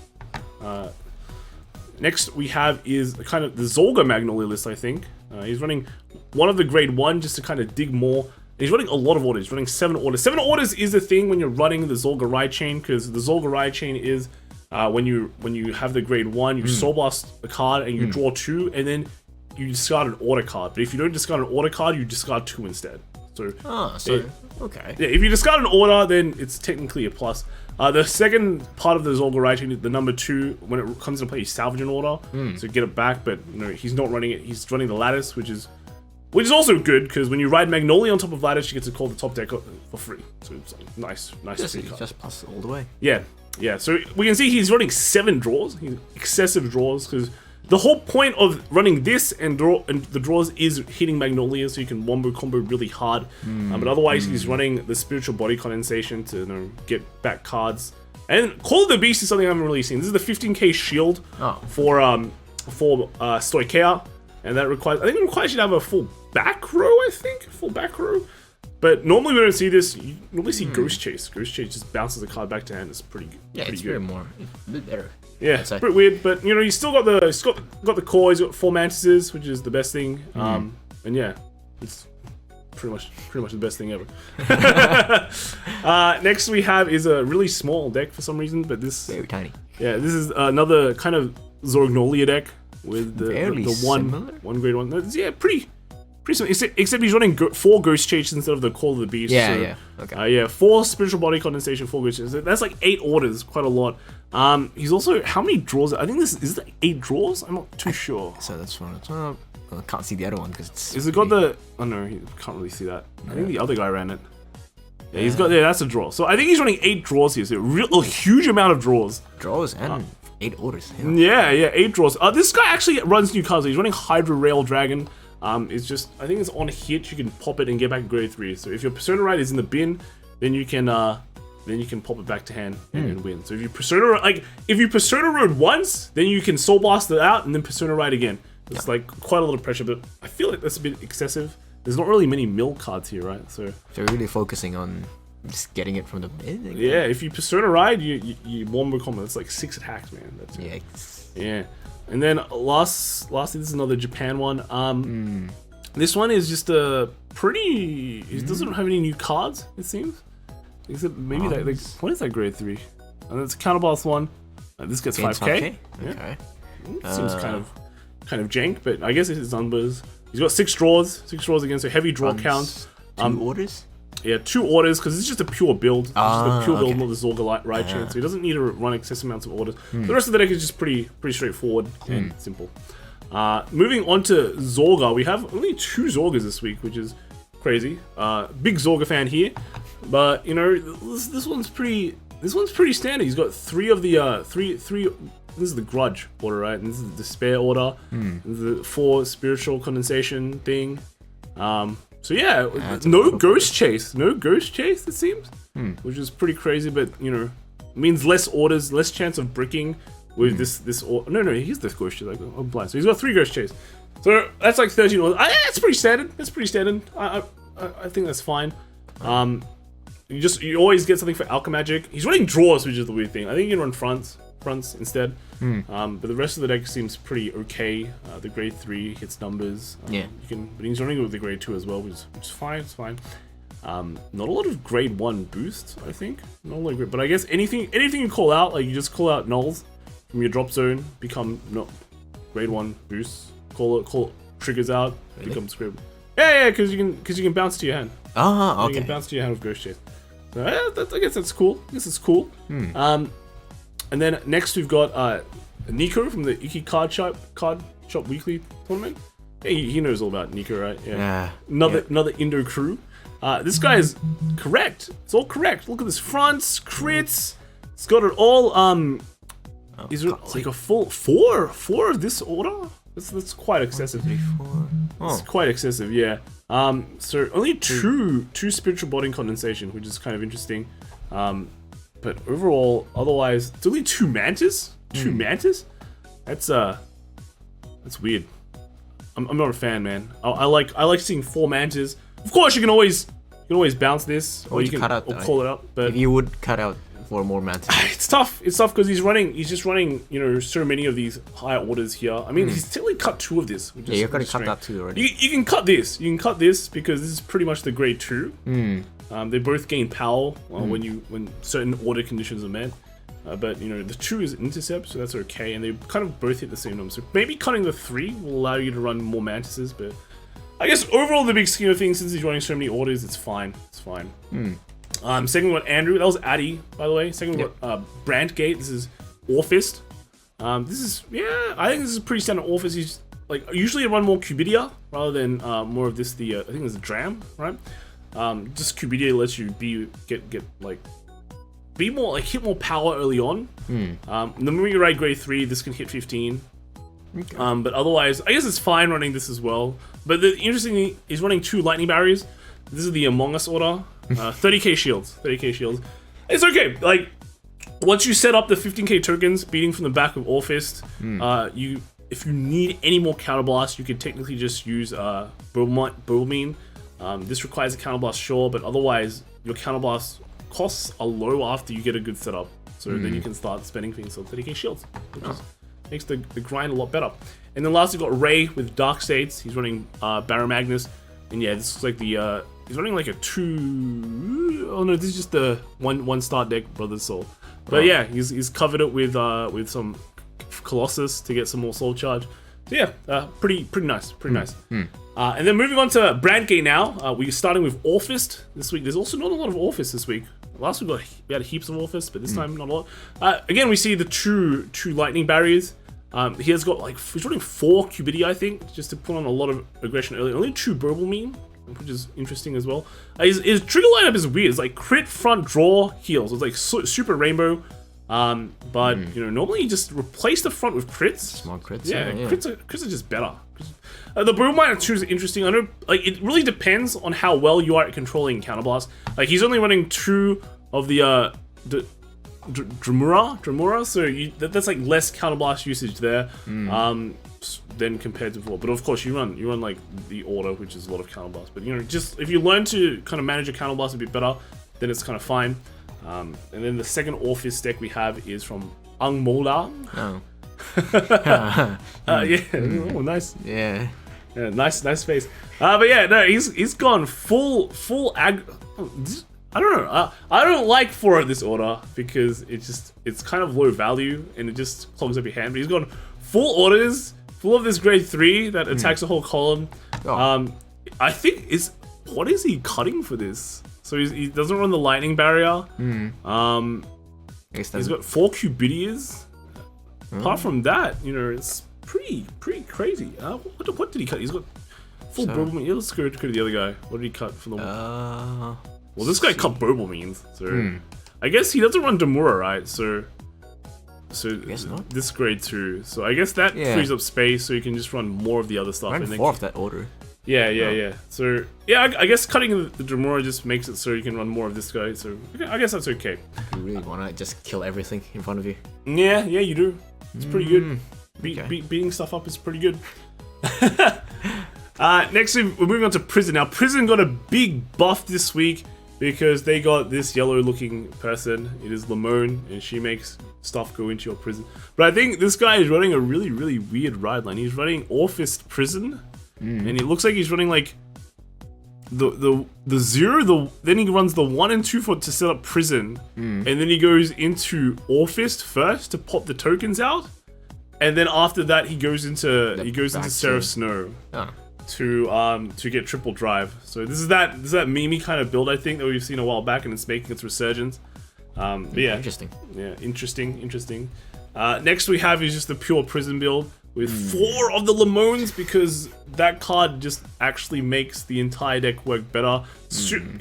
Next we have is kind of the Zorga Magnolia list, I think. He's running one of the grade 1 just to kind of dig more. And he's running a lot of orders. He's running 7 orders. 7 orders is the thing when you're running the Zorga Ride Chain, because the Zorga Ride Chain is when you have the grade 1, you soul blast a card and you draw 2, and then you discard an order card. But if you don't discard an order card, you discard 2 instead. So, okay. Yeah, if you discard an order, then it's technically a plus. The second part of the Zorga writing, the number 2, when it comes into play, you salvage an order, so get it back. But he's not running it. He's running the Lattice, which is also good because when you ride Magnolia on top of Lattice, you get to call the top deck for free. So it's like nice free card. Just plus all the way. Yeah. So we can see he's running 7 draws. He's excessive draws because the whole point of running this and the draws is hitting Magnolia, so you can wombo combo really hard. But otherwise, he's running the Spiritual Body Condensation to get back cards. And Call of the Beast is something I haven't really seen. This is the 15k shield for Stoichea, and that requires you to have a full back row. Full back row. But normally we don't see this. You normally see Ghost Chase. Ghost Chase just bounces the card back to hand. It's pretty good. Yeah, it's very more a bit better. Yeah, it's a bit weird, but you still got the core. He's got 4 Mantises, which is the best thing. And yeah, it's pretty much the best thing ever. Next we have is a really small deck for some reason, but this very tiny. Yeah, this is another kind of Zorgnolia deck with the one grade 1. Yeah, pretty simple. Except he's running 4 Ghost Chases instead of the Call of the Beast. Okay. 4 Spiritual Body Condensation, 4 Ghost Chases. That's like 8 orders, quite a lot. He's also, how many draws? I think this is 8 draws. I'm not too sure. So that's one. I can't see the other one because it's. Is it got the? Oh no, you can't really see that. I think the other guy ran it. Yeah, he's got. Yeah, that's a draw. So I think he's running 8 draws here. So a huge amount of draws. Draws and 8 orders. Yeah, 8 draws. This guy actually runs new cards. He's running Hydra Rail Dragon. It's just, I think it's on hit. You can pop it and get back grade 3. So if your Persona Ride is in the bin, then you can pop it back to hand and win. So if you Persona Road once, then you can Soul Blast it out and then Persona Ride again. It's like quite a lot of pressure, but I feel like that's a bit excessive. There's not really many mill cards here, right? So they're really focusing on just getting it from the bin. Yeah, if you Persona Ride, you wombo combo. That's like 6 attacks, man. That's yeah. And then lastly, this is another Japan one. This one is just a pretty. It doesn't have any new cards, it seems. Except maybe what is that grade 3? And it's a counterblast one. This gets 5k. Yeah. Okay. Seems kind of jank, but I guess it's numbers. He's got 6 draws. 6 draws against a heavy draw count. 2 orders. Yeah, 2 orders because it's just a pure build. It's just a pure build, not the Zorga right chance. So he doesn't need to run excessive amounts of orders. The rest of the deck is just pretty straightforward and simple. Moving on to Zorga, we have only 2 Zorgas this week, which is crazy. Big Zorga fan here, but this one's pretty standard. He's got 3 of the three. This is the Grudge order, right? And this is the Despair order. This is the 4 Spiritual Condensation thing. So yeah, no Ghost Chase. No Ghost Chase, it seems. Which is pretty crazy, but means less orders, less chance of bricking with this order. No, he's the Ghost Chase. I'm blind. So he's got 3 Ghost Chase. So that's like 13 orders. That's pretty standard. I think that's fine. You always get something for Alchemagic. He's running draws, which is the weird thing. I think you can run fronts instead. But the rest of the deck seems pretty okay. The grade 3 hits numbers. But he's running with the grade 2 as well, which is fine. It's fine. Not a lot of grade 1 boosts, I think. Not a lot of grade, but I guess anything you call out, like you just call out nulls from your drop zone, become grade 1 boosts. Call triggers out, becomes grade 1. Yeah, because you can bounce to your hand. Okay. You can bounce to your hand with Ghost Chase. So I guess that's cool. It's cool. And then next we've got Nico from the Iki Card Shop Weekly Tournament. Yeah, he knows all about Nico, right? Yeah. Another Indo crew. This guy is correct. It's all correct. Look at this fronts, crits. It's got it all. Is it like a full 4 of this order? That's quite excessive. 1, 2, 3, 4. It's quite excessive, yeah. So only two Spiritual Body Condensation, which is kind of interesting. But overall, otherwise, it's only 2 Mantis. 2 Mantis. That's weird. I'm not a fan, man. I like seeing 4 Mantis. Of course, you can always bounce this, or you can call it up. But if you would cut out 4 more Mantis. It's tough because he's just running so many of these higher orders here. I mean, he's technically cut 2 of this. Yeah, you're gonna cut that too already. You can cut this. You can cut this because this is pretty much the grade 2. They both gain power when certain order conditions are met. but you know the 2 is intercept, so that's okay, and they kind of both hit the same number. So maybe cutting the 3 will allow you to run more mantises, but I guess overall the big scheme of things, since he's running so many orders, it's fine. It's fine. Second we got Andrew. That was Addy, by the way. Second we got Brandgate. This is Orfist. This is I think this is pretty standard Orfist. He's like usually I run more Cubidia rather than more of this. I think it's a Dram, right? Just Cubidia lets you be more like hit more power early on. The moment you ride grade 3, this can hit 15. Okay. But otherwise, I guess it's fine running this as well. But the interesting thing is running 2 lightning barriers. This is the Among Us order. 30k shields. 30k shields. It's okay. Like once you set up the 15k tokens, beating from the back of Orfist, if you need any more counterblast, you could technically just use Baromagnes. This requires a counterblast, sure, but otherwise your counterblast costs are low after you get a good setup. So then you can start spending things on 30k shields, which makes the grind a lot better. And then lastly, we've got Ray with Dark States. He's running Baromagnes, and yeah, this is like the he's running like a 2. Oh no, this is just the one start deck, Brother's Soul. But yeah, he's covered it with some Colossus to get some more soul charge. So yeah, pretty nice, nice. And then moving on to Brandgate now. We're starting with Orfist this week. There's also not a lot of Orfist this week. Last week we had heaps of Orfist, but this time not a lot. Again, we see the two lightning barriers. He has got like he's running 4 Cubidia, I think, just to put on a lot of aggression early. Only 2 Baromagnes, which is interesting as well. His trigger lineup is weird. It's like crit, front, draw, heals. It's like super rainbow. But you know, normally you just replace the front with crits. Small crits. Yeah, crits are just better. The Baromagnes 2 is interesting. I know, like, it really depends on how well you are at controlling counterblast. Like, he's only running 2 of the Dramura, so that's like less counterblast usage there than compared to before. But of course, you run like the order, which is a lot of counterblast. But you know, just if you learn to kind of manage your counterblast a bit better, then it's kind of fine. And then the second Orfist deck we have is from Angmola. Oh. Oh, nice. Yeah, nice face. But yeah, no, he's gone full ag. I don't know. I don't like 4 of this order because it's kind of low value and it just clogs up your hand. But he's gone full orders, full of this grade 3 that attacks the whole column. I think what is he cutting for this? So he doesn't run the lightning barrier. He's got 4 Cubidias. Apart from that, you know, it's pretty crazy. What did he cut? He's got full Baromagnes. Yeah, let's go to the other guy. What did he cut for the one? Well, this guy cut Baromagnes, so I guess he doesn't run Demura, right? So this grade 2. So I guess that frees up space, so you can just run more of the other stuff. Run 4 of that order. Yeah. So yeah, I guess cutting the Demura just makes it so you can run more of this guy. So I guess that's okay. You really wanna just kill everything in front of you? Yeah, you do. It's pretty good. Beating stuff up is pretty good. Next, we're moving on to Prison. Now, Prison got a big buff this week because they got this yellow-looking person. It is Lamone, and she makes stuff go into your prison. But I think this guy is running a really, really weird ride line. He's running Orfist Prison, and it looks like he's running like the 0. Then he runs the 1 and 2 to set up Prison, and then he goes into Orfist first to pop the tokens out, and then after that he goes into Seraph Snow. To get triple drive. So this is that Mimi kind of build, I think, that we've seen a while back, and it's making its resurgence. But yeah, interesting. Yeah, interesting. Next we have is just the pure Prison build with 4 of the Lamones, because that card just actually makes the entire deck work better.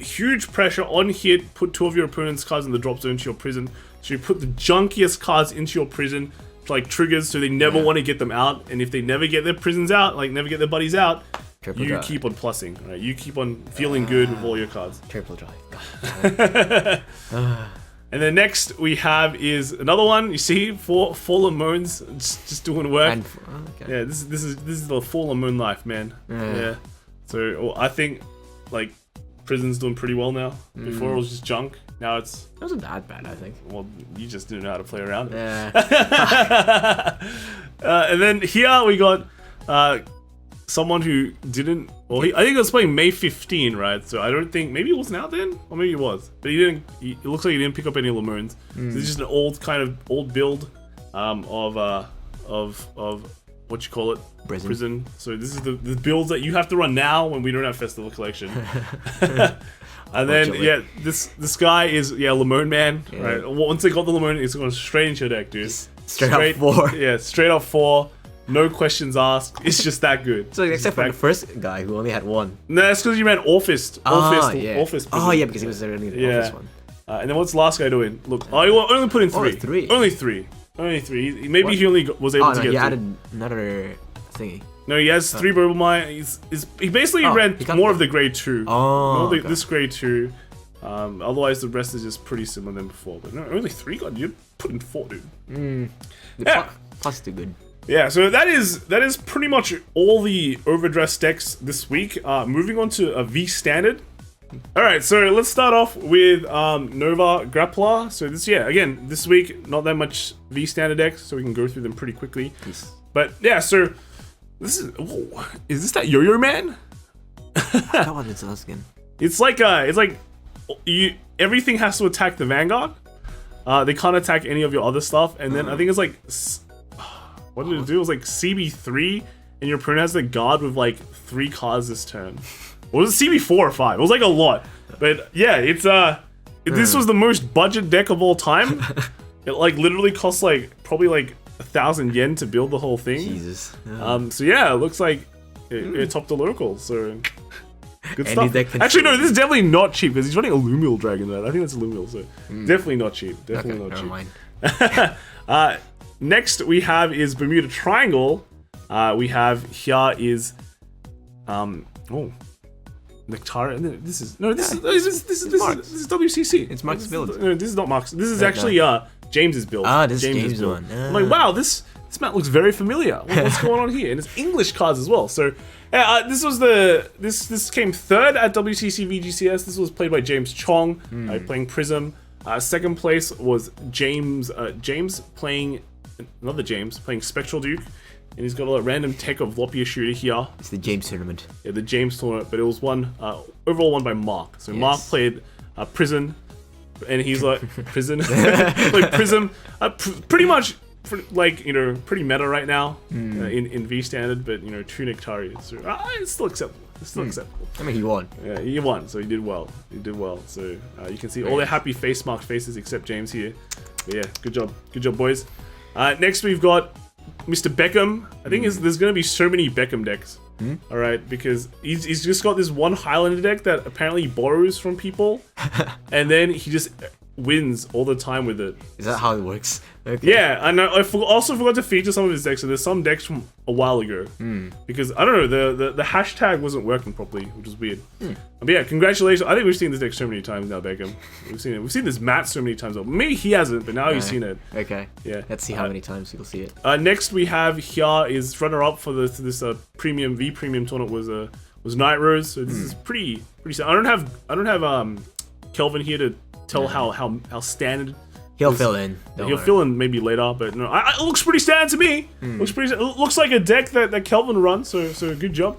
Huge pressure on hit. Put 2 of your opponent's cards in the drop zone to your prison. So you put the junkiest cards into your prison, like triggers, so they never want to get them out. And if they never get their prisons out, like never get their buddies out, you keep on plussing, right? You keep on feeling good with all your cards. Triple drive. And then next we have is another one. You see, 4 Lamones just doing work. Yeah, this is the 4 Lamone life, man. Yeah. So I think like Prison's doing pretty well now. Before it was just junk. Now it wasn't that bad, I think. Well, you just didn't know how to play around it. Yeah. And then here we got someone who didn't. Well, I think he was playing May 15, right? So I don't think maybe it wasn't out then, or maybe it was. But he didn't. It looks like he didn't pick up any Lemoons. So it's just an old build of what you call it, prison. So this is the builds that you have to run now when we don't have Festival Collection. And then this guy is Lemon Man. Right. Once they got the Lemon, it's going straight into your deck, dude. Straight up 4. Yeah, straight up 4. No questions asked. It's just that good. So except for the first guy who only had 1. No, that's because you ran Orfist. Orfist. Oh yeah, because he was already the Orfist one. And then what's the last guy doing? Look, he only put in 3. 3. Only 3. Maybe he only was able to get. He added another thingy. No, he has 3 Baromagnes. He basically ran more of the grade 2. This grade 2. Otherwise, the rest is just pretty similar than before. But no, only 3 god. You put in 4, dude. Plus too good. Yeah, so that is pretty much all the overdress decks this week. Moving on to a V standard. All right, so let's start off with Nova Grappler. So this week not that much V standard decks, so we can go through them pretty quickly. Peace. But yeah, so this is this that Yo-Yo Man? That one is us again. It's like everything has to attack the Vanguard. They can't attack any of your other stuff, and then I think it's like. What did it do? It was like CB3, and your opponent has the guard with like 3 cards this turn. Or was it CB4 or 5? It was like a lot. But yeah, it's this was the most budget deck of all time. It like literally costs like probably like 1,000 yen to build the whole thing. Jesus. So yeah, it looks like it topped the locals. So good stuff. Actually, no, this is definitely not cheap because he's running a Lumiel Dragon. I think that's a Lumiel, so definitely not cheap. Definitely not cheap. Mind. Next we have is Bermuda Triangle. We have here is Nectar. This is WCC. It's Mark's build. No, this is not Mark's. This is actually James's build. This is James' one. I'm like, wow, this map looks very familiar. What's going on here? And it's English cards as well. So this came 3rd at WCC VGCS. This was played by James Chong, playing Prism. Second place was James playing Spectral Duke, and he's got a random tech of Lopia Shooter here. It's the James tournament. Yeah, the James tournament, but it was overall won by Mark. So yes. Mark played Prison, and he's like Prison, like Prism, pretty much pretty meta right now in V standard, but 2 Nectarians. So it's still acceptable. I mean, he won. Yeah, he won, so he did well. So you can see all their happy face marked faces except James here. But yeah, good job, boys. Next we've got Mr. Beckham. I think there's gonna be so many Beckham decks. All right, because he's just got this one Highlander deck that apparently he borrows from people, and then he just wins all the time with it. Is that how it works? Okay. Yeah, and I also forgot to feature some of his decks. So there's some decks from a while ago because I don't know the hashtag wasn't working properly, which is weird. But yeah, congratulations! I think we've seen this deck so many times now, Beckham. We've seen this Matt so many times. Maybe he hasn't, but now you've seen it. Okay. Yeah. Let's see how many times you'll see it. Next we have here is runner up for this premium V premium tournament was Night Rose. So this is pretty. I don't have Kelvin here to tell how standard. He'll fill in. He'll fill in maybe later, but no, it looks pretty standard to me. Looks like a deck that Kelvin runs. So good job.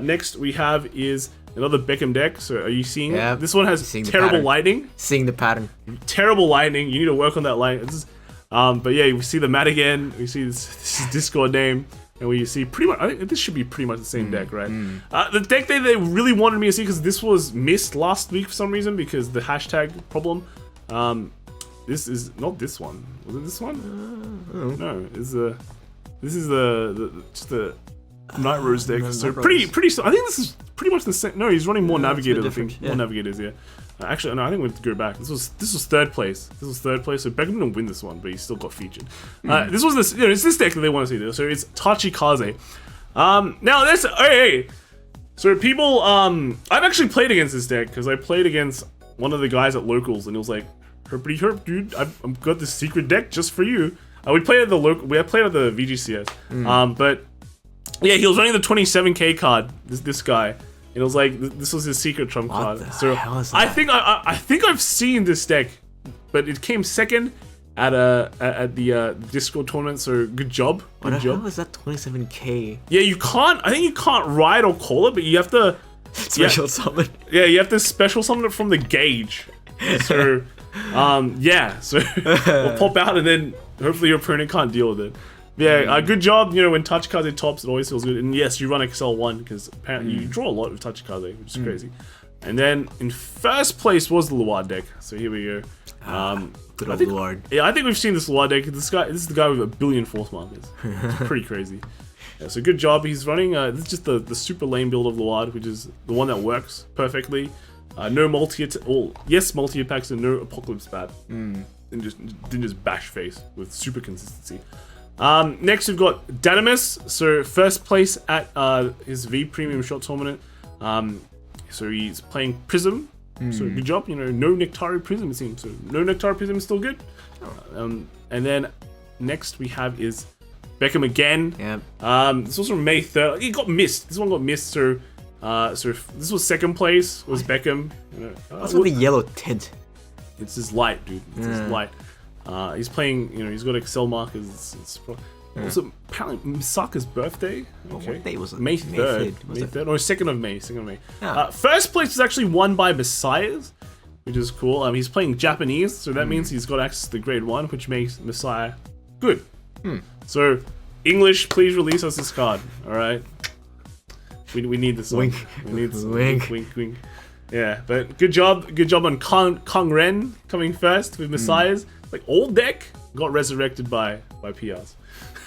Next we have is another Beckham deck. So are you seeing it? This one has terrible lighting. Seeing the pattern. Terrible lighting. You need to work on that lighting. But yeah, we see the mat again. We see this Discord name. And we see pretty much, I think this should be pretty much the same deck, right? The deck they really wanted me to see, because this was missed last week for some reason, because the hashtag problem. This is not this one. Was it this one? No, this is just the Night Rose deck. So pretty. I think this is pretty much the same. No, he's running more Navigators. I think more Navigators. Yeah. Actually, no. I think we have to go back. This was 3rd place. So Beckham didn't win this one, but he still got featured. This was this. It's this deck that they want to see. This. So it's Tachikaze. Now that's hey. So people, I've actually played against this deck because I played against one of the guys at locals, and it was like, herp, dude, I've got this secret deck just for you. We played at the We played at the VGCS. But yeah, he was running the 27k card. This guy. And it was like this was his secret trump card. So hell is that? I think I've seen this deck, but it came second at the Discord tournament. So good job. Good job. How is that 27k? Yeah, you can't. I think you can't ride or call it, but you have to special summon. Yeah, you have to special summon it from the gauge. So, yeah. So it'll pop out, and then hopefully your opponent can't deal with it. Yeah, good job. You know, when Tachikaze tops, it always feels good. And yes, you run XL1 because apparently you draw a lot with Tachikaze, which is crazy. And then in first place was the Luard deck. So here we go. Good old Luard. Yeah, I think we've seen this Luard deck. This is the guy with 1 billion force markers. It's pretty crazy. Yeah, so good job. He's running. This is just the super lame build of Luard, which is the one that works perfectly. No multi attacks and no Apocalypse Bat. And just bash face with super consistency. Next we've got Danamis. So first place at his V Premium Shot Tournament. So he's playing Prism. So good job. You know, no Nectari Prism it seems. So no Nectari Prism is still good. And then next we have is Beckham again. Yeah. This was from May 3rd. He got missed. This one got missed. So this was second place. Was Beckham. You know, what's with the yellow tint? It's his light, dude. It's his light. He's playing. You know, he's got Excel markers. Also, apparently Misaka's birthday. Okay. What day was it? May 3rd. May 3rd. Or 2nd of May. 2nd of May. Yeah. First place is actually won by Messiahs, which is cool. He's playing Japanese, so that means he's got access to grade 1, which makes Messiah good. So, English, please release us this card. Alright? We need this one. Wink. We need this Wink. Wink. Yeah, but good job. Good job on Kong Ren coming first with Messiahs. Like, old deck got resurrected by PRs.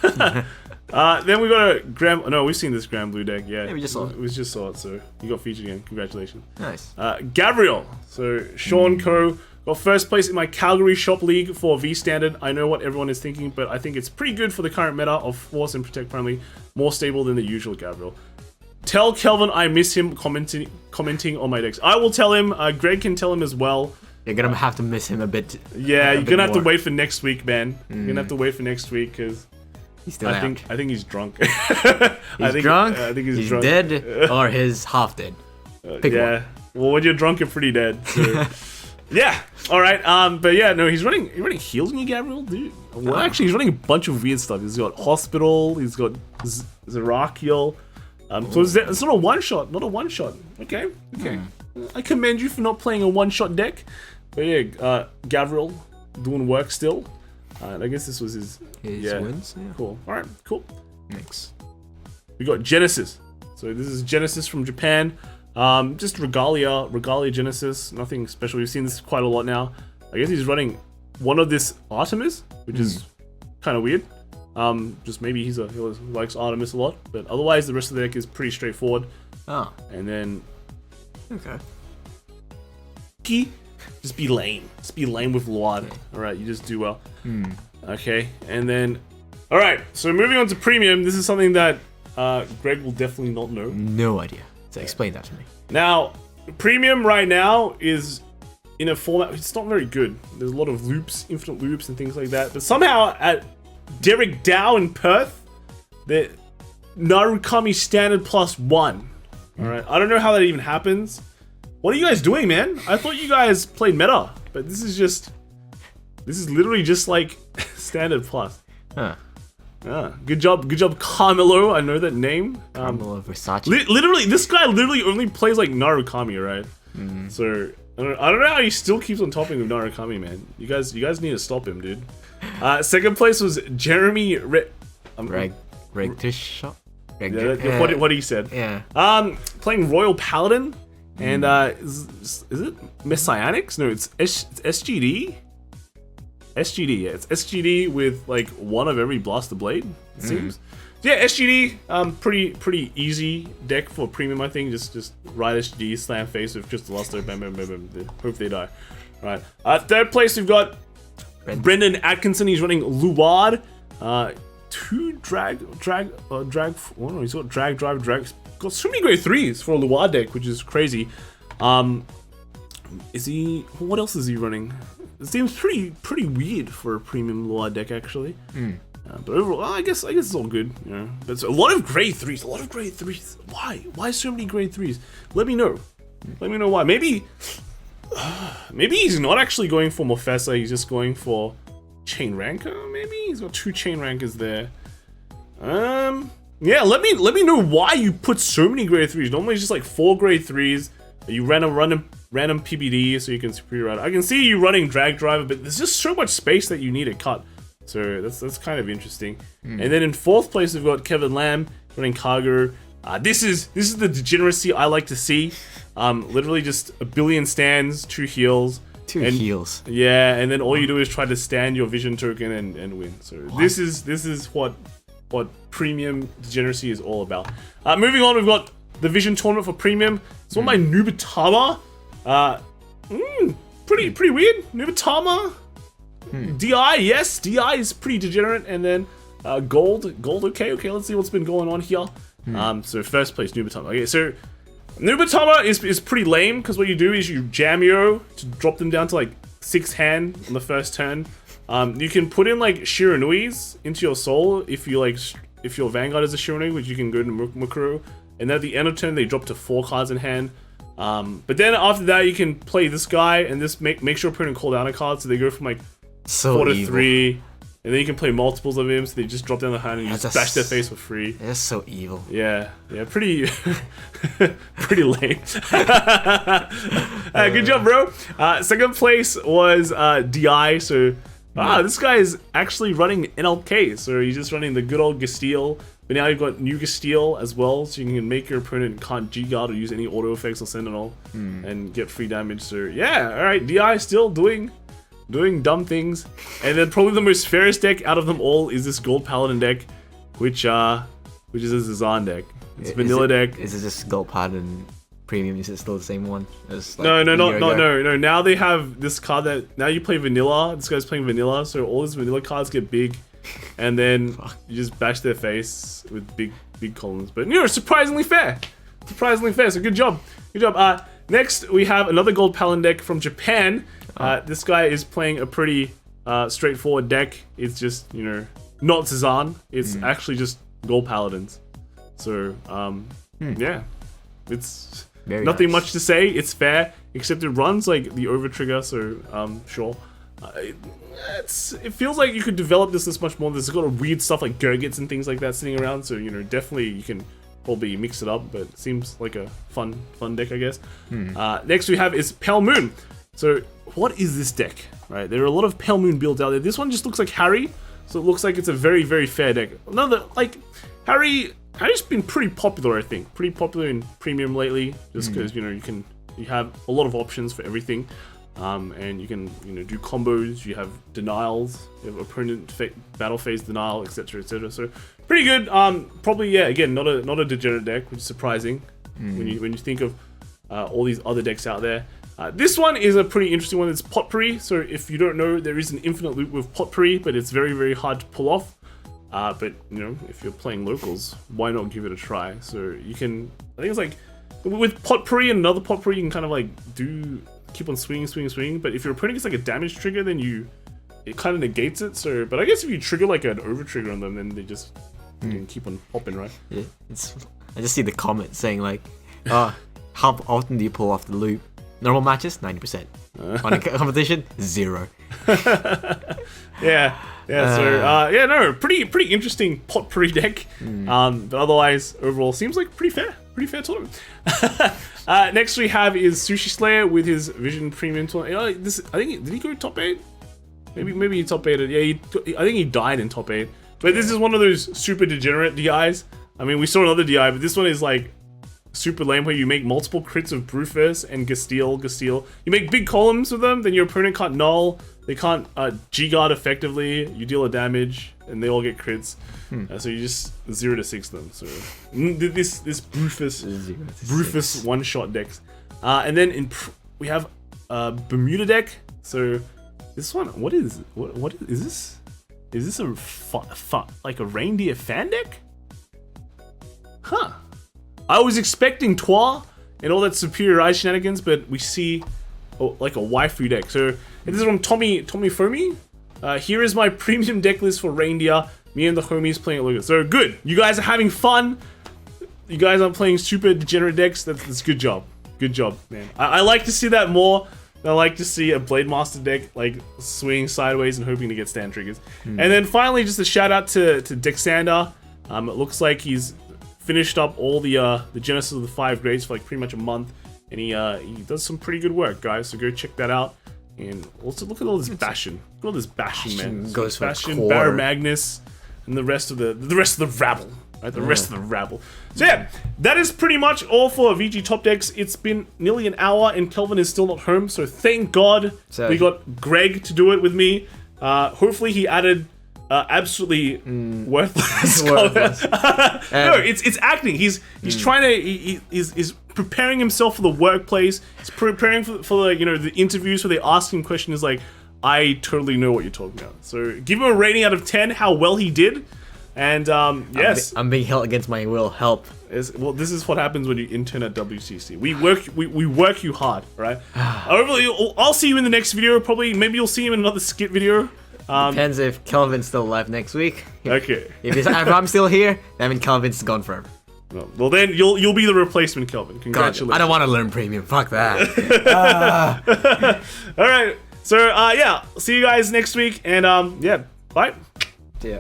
Then we got a No, we've seen this Grand Blue deck. Yeah, we just saw it. We just saw it. So you got featured again. Congratulations. Nice. Gavrail. So Sean Coe got first place in my Calgary Shop League for V Standard. I know what everyone is thinking, but I think it's pretty good for the current meta of Force and Protect primarily. More stable than the usual Gavrail. Tell Kelvin I miss him commenting on my decks. I will tell him. Greg can tell him as well. You're gonna have to miss him a bit. Yeah, you're gonna have to wait for next week, man. You're gonna have to wait for next week because. He's still I think he's drunk. He's drunk. I think he's drunk. Dead or he's half dead. Pick one. Well, when you're drunk, you're pretty dead. So. Yeah. All right. But yeah, no, he's running heals in you, Gavrail, dude. Well, actually, he's running a bunch of weird stuff. He's got Hospital. He's got Zerakiel. So it's not a one shot. Not a one shot. Okay. I commend you for not playing a one shot deck. But yeah, Gavrail doing work still. I guess this was his wins. Yeah. Cool. All right. Cool. Next, we got Genesis. So this is Genesis from Japan. Just Regalia Genesis. Nothing special. We've seen this quite a lot now. I guess he's running one of this Artemis, which is kind of weird. Just maybe he likes Artemis a lot, but otherwise the rest of the deck is pretty straightforward. And then just be lame. Just be lame with Luard. Alright, you just do well. Okay, and then... Alright, so moving on to Premium, this is something that Greg will definitely not know. No idea. So explain that to me. Now, Premium right now is in a format... It's not very good. There's a lot of loops, infinite loops and things like that. But somehow at Derek Dow in Perth, the Narukami Standard +1. Alright, I don't know how that even happens. What are you guys doing, man? I thought you guys played meta, but this is literally just like Standard Plus. Good job, Carmelo. I know that name. Carmelo Versace. Literally, this guy literally only plays like Narukami, right? So I don't know how he still keeps on topping with Narukami, man. You guys need to stop him, dude. Second place was Jeremy Shot. What he said. Yeah. Playing Royal Paladin. And is it Messianics? No, it's SGD. SGD, yeah, it's SGD with like one of every Blaster Blade. It seems. Yeah, SGD. Pretty easy deck for Premium. I think just ride SGD, slam face with just the Luster, bam, bam, bam, bam. Hope they die. Right. Third place we've got Brendan Atkinson. He's running Luard. Two drag. Oh no, he's got drag, drive, drag. Got so many grade 3s for a Luard deck, which is crazy. Is he? What else is he running? It seems pretty weird for a Premium Luard deck, actually. But overall, I guess it's all good. You know, but it's a lot of grade 3s. A lot of grade 3s. Why so many grade 3s? Let me know. Let me know why. Maybe he's not actually going for Mofessa. He's just going for chain ranker, maybe? He's got 2 chain rankers there. Yeah, let me know why you put so many grade 3s. Normally it's just like 4 grade 3s. You random PBD so you can superior ride. I can see you running drag driver, but there's just so much space that you need to cut. So that's kind of interesting. And then in 4th place we've got Kevin Lamb running cargo. This is the degeneracy I like to see. Literally just a billion stands, 2 heals. 2 heals. Yeah, and then all you do is try to stand your vision token and win. So this is what premium degeneracy is all about. Moving on, we've got the vision tournament for premium. It's on my Nubatama. Pretty weird. Nubatama. DI, yes, DI is pretty degenerate, and then gold. Okay, let's see what's been going on here. So first place Nubatama. Okay, so Nubatama is pretty lame because what you do is you jamio to drop them down to like 6 hand on the first turn. You can put in like Shiranuis into your soul if your Vanguard is a Shiranui, which you can go to Mukuro, and at the end of turn they drop to 4 cards in hand. But then after that you can play this guy and this makes your opponent call down a card, so they go from like 4 to 3, and then you can play multiples of him, so they just drop down the hand and you just bash their face for free. That's so evil. Yeah, pretty pretty lame. Good job, bro. Second place was DI, so this guy is actually running NLK, so he's just running the good old Gastille, but now you've got new Gastille as well, so you can make your opponent can't G-guard or use any auto effects or Sentinel and get free damage. So yeah, alright, DI still doing dumb things. And then probably the most fairest deck out of them all is this Gold Paladin deck, which is a Zazan deck. It's a vanilla deck. Is it just Gold Paladin premium? Is it still the same one? As, like, no. Now they have this card that now you play vanilla. This guy's playing vanilla, so all his vanilla cards get big, and then you just bash their face with big columns. But surprisingly fair. So good job. Next we have another Gold Paladin deck from Japan. This guy is playing a pretty straightforward deck. It's just, not Zazan. It's actually just Gold Paladins. So, yeah. It's very nothing much to say. It's fair, except it runs like the over trigger, so, sure. It feels like you could develop this much more. There's got a weird stuff like Gurgits and things like that sitting around, so, definitely you can probably mix it up, but it seems like a fun deck, I guess. Next we have is Pale Moon. So what is this deck, right? There are a lot of Pale Moon builds out there. This one just looks like Harri, so it looks like it's a very, very fair deck. Another, like, Harri's been pretty popular, I think. Pretty popular in premium lately, just because, you have a lot of options for everything. And you can, do combos, you have denials, you have opponent battle phase denial, etc, etc. So pretty good. Probably, yeah, again, not a degenerate deck, which is surprising when you think of all these other decks out there. This one is a pretty interesting one. It's Potpourri. So if you don't know, there is an infinite loop with Potpourri, but it's very, very hard to pull off. But if you're playing locals, why not give it a try? So you can, I think it's like with Potpourri and another Potpourri, you can kind of like keep on swinging. But if your opponent gets like a damage trigger, then it kind of negates it. So, but I guess if you trigger like an over trigger on them, then they just can keep on popping, right? Yeah, I just see the comment saying like, how often do you pull off the loop? Normal matches, 90%. On a competition, 0. Yeah. So pretty interesting Potpourri deck. But otherwise, overall, seems like pretty fair tournament. Next we have is Sushi Slayer with his Vision Premium tournament. I think did he go top 8? Maybe he top 8. Yeah, I think he died in top 8. But this is one of those super degenerate DIs. I mean, we saw another DI, but this one is like super lame where you make multiple crits of Brufas and Gastille. You make big columns with them, then your opponent can't null, they can't G-guard effectively, you deal a damage, and they all get crits. So you just 0 to 6 them. So this Brufas One Shot decks. And then we have Bermuda deck. So this one, what is this? Is this like a Raindear fan deck? Huh. I was expecting Twa and all that superior eye shenanigans, but we see like a waifu deck. So this is from Tommy Fomi. Here is my premium deck list for Raindear. Me and the homies playing at Lucas. So good. You guys are having fun. You guys are playing super degenerate decks. That's good job. Good job, man. I like to see that more. I like to see a Blademaster deck like swinging sideways and hoping to get stand triggers. And then finally, just a shout out to Dexander. It looks like he's finished up all the Genesis of the 5 grades for like pretty much a month, and he does some pretty good work, guys. So go check that out. And also look at all this Bastion. Look at all this Bastion, man. Goes for Bastion, core. Baromagnes, and the rest of the rabble. Right, the rest of the rabble. So yeah, that is pretty much all for VG top decks. It's been nearly an hour, and Kelvin is still not home. So thank God we got Greg to do it with me. Hopefully he added absolutely worthless. No, it's acting. He's trying to he's preparing himself for the workplace. He's preparing for the the interviews where they ask him questions like, I totally know what you're talking about. So give him a rating out of 10 how well he did. And yes, I'm being held against my will. Help. Well, this is what happens when you intern at WCC. We work you hard, right? I'll see you in the next video. Probably, maybe you'll see him in another skit video. Depends if Kelvin's still alive next week. Okay. If I'm still here, that means Kelvin's gone forever. Well, then you'll be the replacement, Kelvin. Congratulations. God, I don't want to learn premium. Fuck that. All right. So yeah, see you guys next week, and yeah, bye. Yeah.